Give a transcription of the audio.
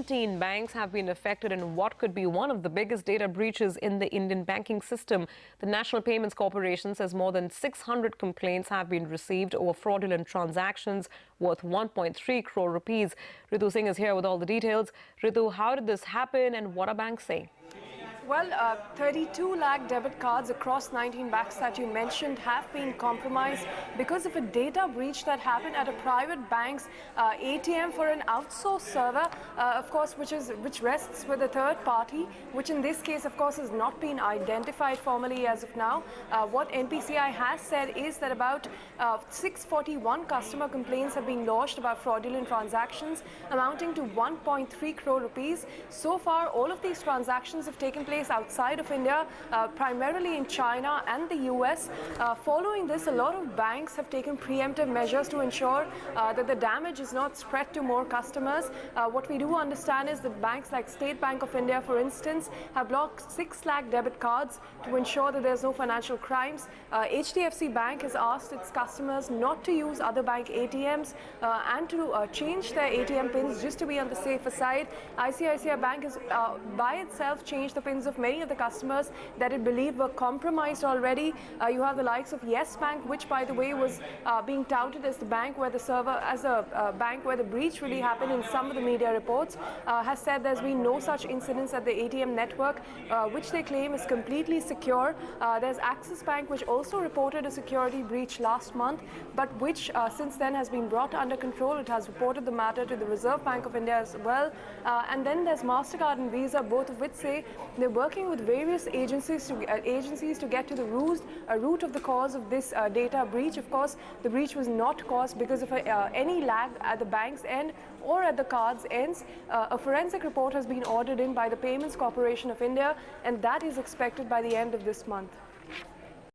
19 banks have been affected in what could be one of the biggest data breaches in the Indian banking system. The National Payments Corporation says more than 600 complaints have been received over fraudulent transactions worth 1.3 crore rupees. Ritu Singh is here with all the details. Ritu, how did this happen and what are banks saying? Well, 32 lakh debit cards across 19 banks that you mentioned have been compromised because of a data breach that happened at a private bank's ATM for an outsourced server, of course, which rests with a third party, which in this case, of course, has not been identified formally as of now. What NPCI has said is that about 641 customer complaints have been lodged about fraudulent transactions amounting to 1.3 crore rupees. So far, all of these transactions have taken place outside of India, primarily in China and the US. Following this, a lot of banks have taken preemptive measures to ensure that the damage is not spread to more customers. What we do understand is that banks like State Bank of India, for instance, have blocked 6 lakh debit cards to ensure that there's no financial crimes. HDFC Bank has asked its customers not to use other bank ATMs and to change their ATM pins just to be on the safer side. ICICI Bank has by itself changed the pins of many of the customers that it believed were compromised already. You have the likes of Yes Bank, which by the way was being touted as the bank where the bank where the breach really happened in some of the media reports, has said there's been no such incidents at the ATM network, which they claim is completely secure. There's Axis Bank, which also reported a security breach last month, but which since then has been brought under control. It has reported the matter to the Reserve Bank of India as well. And then there's MasterCard and Visa, both of which say they're working with various agencies to get to the root of the cause of this data breach. Of course, the breach was not caused because of any lag at the bank's end or at the card's ends. A forensic report has been ordered in by the Payments Corporation of India, and that is expected by the end of this month.